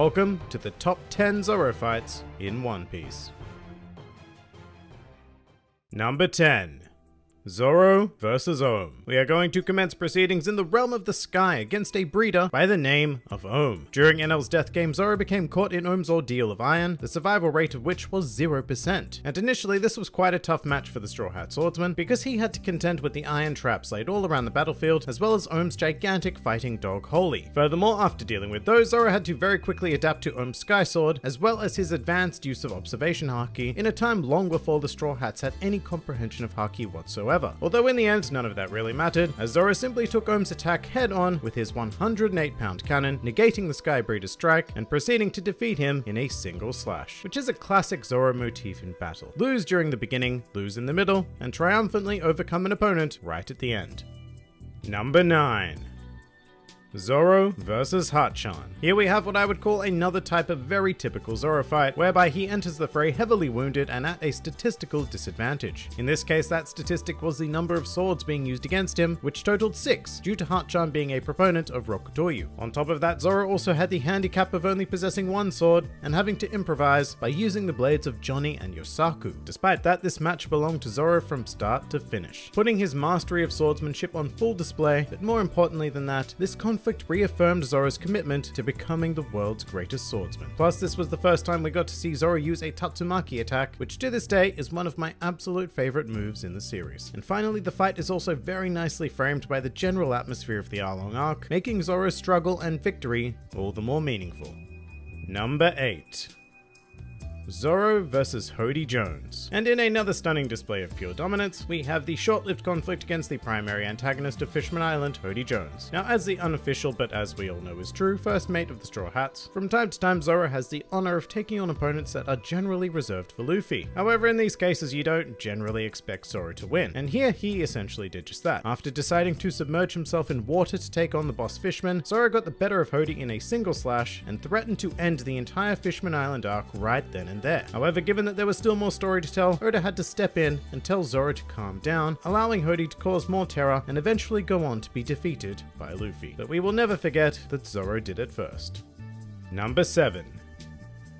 welcome to the top 10 Zoro fights in One Piece. Number 10. Zoro vs. Ohm. We are going to commence proceedings in the realm of the sky against a breeder by the name of Ohm. During NL's death game, Zoro became caught in Ohm's ordeal of iron, the survival rate of which was 0%. And initially this was quite a tough match for the Straw Hat Swordsman because he had to contend with the iron traps laid all around the battlefield as well as Ohm's gigantic fighting dog Holy. Furthermore, after dealing with those, Zoro had to very quickly adapt to Ohm's Sky Sword as well as his advanced use of observation haki in a time long before the Straw Hats had any comprehension of haki whatsoever. Although in the end, none of that really mattered, as Zoro simply took Ohm's attack head-on with his 108-pound cannon, negating the Sky Breeder's strike and proceeding to defeat him in a single slash, which is a classic Zoro motif in battle. Lose during the beginning, lose in the middle, and triumphantly overcome an opponent right at the end. Number 9. Zoro vs. Hachan. Here we have what I would call another type of very typical Zoro fight, whereby he enters the fray heavily wounded and at a statistical disadvantage. In this case, that statistic was the number of swords being used against him, which totaled 6, due to Hachan being a proponent of Rokutoyu. On top of that, Zoro also had the handicap of only possessing one sword and having to improvise by using the blades of Johnny and Yosaku. Despite that, this match belonged to Zoro from start to finish, putting his mastery of swordsmanship on full display, but more importantly than that, this conflict reaffirmed Zoro's commitment to becoming the world's greatest swordsman. Plus, this was the first time we got to see Zoro use a Tatsumaki attack, which to this day is one of my absolute favorite moves in the series. And finally, the fight is also very nicely framed by the general atmosphere of the Arlong arc, making Zoro's struggle and victory all the more meaningful. Number 8. Zoro vs. Hody Jones. And in another stunning display of pure dominance, we have the short-lived conflict against the primary antagonist of Fishman Island, Hody Jones. Now, as the unofficial, but as we all know is true, first mate of the Straw Hats, from time to time Zoro has the honor of taking on opponents that are generally reserved for Luffy. However, in these cases you don't generally expect Zoro to win, and here he essentially did just that. After deciding to submerge himself in water to take on the boss Fishman, Zoro got the better of Hody in a single slash and threatened to end the entire Fishman Island arc right then and there. However, given that there was still more story to tell, Oda had to step in and tell Zoro to calm down, allowing Hody to cause more terror and eventually go on to be defeated by Luffy. But we will never forget that Zoro did it first. Number 7.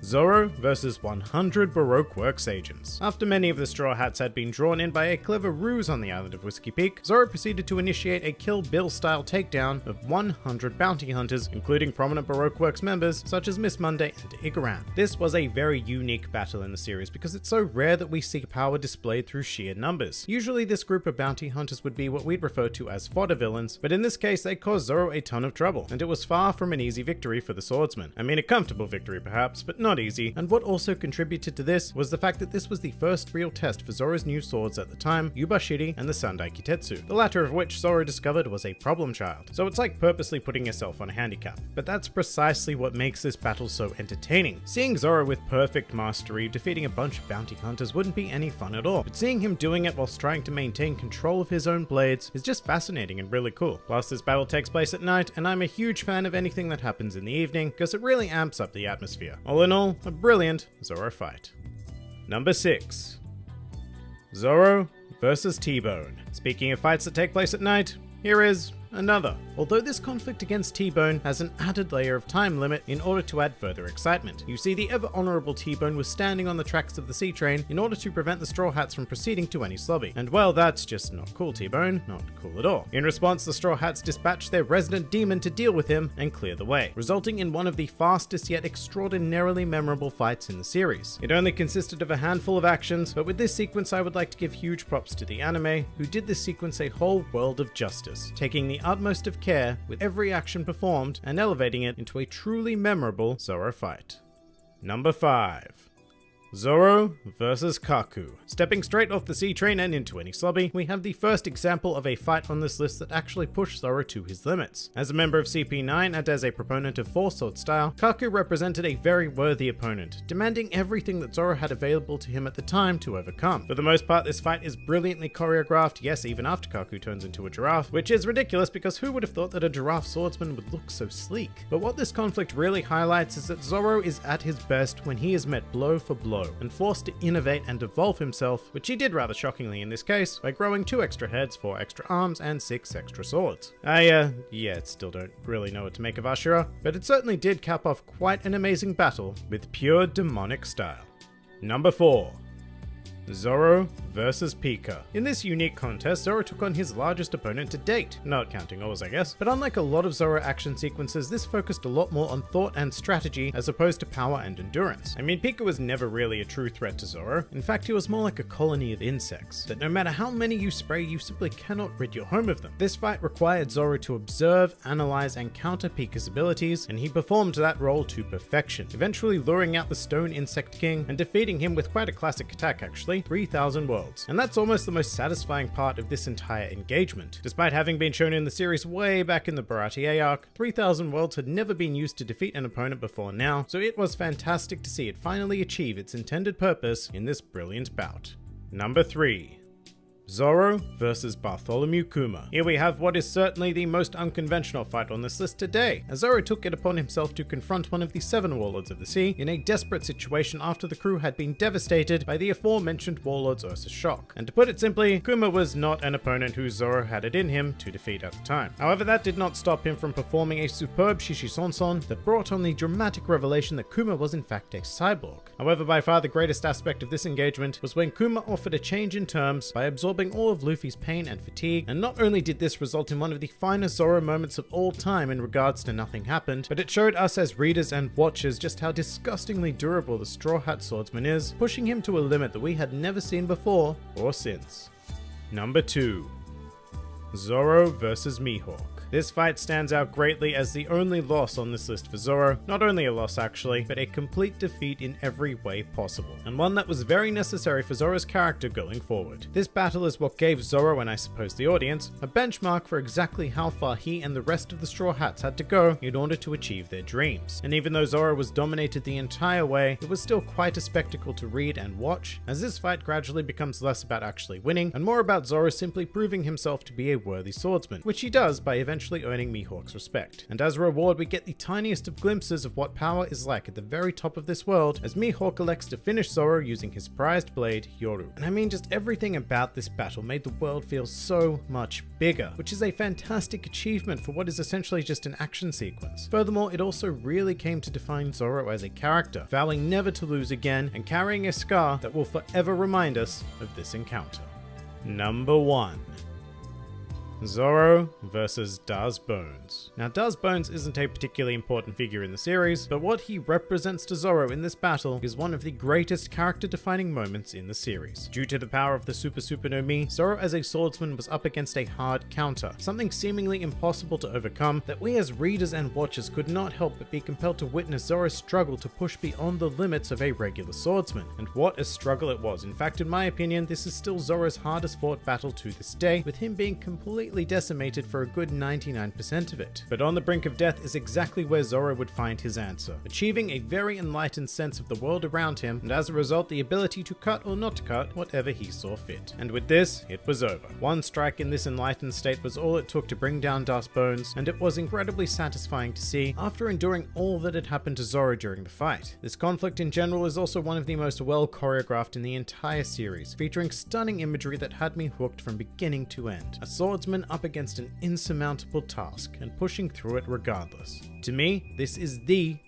Zoro vs. 100 Baroque Works agents. After many of the Straw Hats had been drawn in by a clever ruse on the island of Whiskey Peak, Zoro proceeded to initiate a Kill Bill-style takedown of 100 bounty hunters, including prominent Baroque Works members such as Miss Monday and Igaram. This was a very unique battle in the series because it's so rare that we see power displayed through sheer numbers. Usually this group of bounty hunters would be what we'd refer to as fodder villains, but in this case they caused Zoro a ton of trouble, and it was far from an easy victory for the swordsman. I mean, a comfortable victory perhaps, but not easy, and what also contributed to this was the fact that this was the first real test for Zoro's new swords at the time, Yubashiri and the Sandai Kitetsu, the latter of which Zoro discovered was a problem child. So it's like purposely putting yourself on a handicap. But that's precisely what makes this battle so entertaining. Seeing Zoro with perfect mastery defeating a bunch of bounty hunters wouldn't be any fun at all, but seeing him doing it whilst trying to maintain control of his own blades is just fascinating and really cool. Plus, this battle takes place at night, and I'm a huge fan of anything that happens in the evening because it really amps up the atmosphere. All in all, a brilliant Zoro fight. Number 6. Zoro vs. T-Bone. Speaking of fights that take place at night, here is another. Although this conflict against T-Bone has an added layer of time limit in order to add further excitement. You see, the ever honorable T-Bone was standing on the tracks of the sea train in order to prevent the Straw Hats from proceeding to any slobby. And well, that's just not cool, T-Bone. Not cool at all. In response, the Straw Hats dispatched their resident demon to deal with him and clear the way, resulting in one of the fastest yet extraordinarily memorable fights in the series. It only consisted of a handful of actions, but with this sequence I would like to give huge props to the anime, who did this sequence a whole world of justice, taking the utmost of care with every action performed and elevating it into a truly memorable Zoro fight. Number 5. Zoro vs. Kaku. Stepping straight off the sea train and into any slobby, we have the first example of a fight on this list that actually pushed Zoro to his limits. As a member of CP9 and as a proponent of four-sword style, Kaku represented a very worthy opponent, demanding everything that Zoro had available to him at the time to overcome. For the most part, this fight is brilliantly choreographed, yes, even after Kaku turns into a giraffe, which is ridiculous because who would have thought that a giraffe swordsman would look so sleek? But what this conflict really highlights is that Zoro is at his best when he is met blow for blow, hollow and forced to innovate and evolve himself, which he did rather shockingly in this case, by growing 2 extra heads, 4 extra arms, and 6 extra swords. I still don't really know what to make of Ashura, but it certainly did cap off quite an amazing battle with pure demonic style. Number 4. Zoro versus Pika. In this unique contest, Zoro took on his largest opponent to date, not counting Oars I guess, but unlike a lot of Zoro action sequences, this focused a lot more on thought and strategy as opposed to power and endurance. I mean, Pika was never really a true threat to Zoro. In fact, he was more like a colony of insects, that no matter how many you spray, you simply cannot rid your home of them. This fight required Zoro to observe, analyze, and counter Pika's abilities, and he performed that role to perfection, eventually luring out the Stone Insect King and defeating him with quite a classic attack actually, 3,000 worlds. And that's almost the most satisfying part of this entire engagement. Despite having been shown in the series way back in the Baratie arc, 3,000 worlds had never been used to defeat an opponent before now, so it was fantastic to see it finally achieve its intended purpose in this brilliant bout. Number 3. Zoro versus Bartholomew Kuma. Here we have what is certainly the most unconventional fight on this list today, as Zoro took it upon himself to confront one of the 7 warlords of the sea in a desperate situation after the crew had been devastated by the aforementioned warlord's Ursa shock. And to put it simply, Kuma was not an opponent who Zoro had it in him to defeat at the time. However, that did not stop him from performing a superb Shishisonson that brought on the dramatic revelation that Kuma was in fact a cyborg. However, by far the greatest aspect of this engagement was when Kuma offered a change in terms by absorbing all of Luffy's pain and fatigue, and not only did this result in one of the finest Zoro moments of all time in regards to nothing happened, but it showed us as readers and watchers just how disgustingly durable the Straw Hat Swordsman is, pushing him to a limit that we had never seen before or since. Number 2. Zoro versus Mihawk. This fight stands out greatly as the only loss on this list for Zoro, not only a loss actually, but a complete defeat in every way possible, and one that was very necessary for Zoro's character going forward. This battle is what gave Zoro, and I suppose the audience, a benchmark for exactly how far he and the rest of the Straw Hats had to go in order to achieve their dreams. And even though Zoro was dominated the entire way, it was still quite a spectacle to read and watch, as this fight gradually becomes less about actually winning, and more about Zoro simply proving himself to be a worthy swordsman, which he does by eventually earning Mihawk's respect. And as a reward, we get the tiniest of glimpses of what power is like at the very top of this world, as Mihawk elects to finish Zoro using his prized blade, Yoru. And I mean, just everything about this battle made the world feel so much bigger, which is a fantastic achievement for what is essentially just an action sequence. Furthermore, it also really came to define Zoro as a character, vowing never to lose again and carrying a scar that will forever remind us of this encounter. Number 1. Zoro versus Daz Bones. Now, Daz Bones isn't a particularly important figure in the series, but what he represents to Zoro in this battle is one of the greatest character-defining moments in the series. Due to the power of the Super no Mi, Zoro as a swordsman was up against a hard counter, something seemingly impossible to overcome that we as readers and watchers could not help but be compelled to witness Zoro's struggle to push beyond the limits of a regular swordsman. And what a struggle it was. In fact, in my opinion, this is still Zoro's hardest fought battle to this day, with him being completely decimated for a good 99% of it. But on the brink of death is exactly where Zoro would find his answer, achieving a very enlightened sense of the world around him, and as a result the ability to cut or not cut whatever he saw fit. And with this, it was over. One strike in this enlightened state was all it took to bring down Daz Bones, and it was incredibly satisfying to see after enduring all that had happened to Zoro during the fight. This conflict in general is also one of the most well choreographed in the entire series, featuring stunning imagery that had me hooked from beginning to end. A swordsman up against an insurmountable task and pushing through it regardless. To me, this is the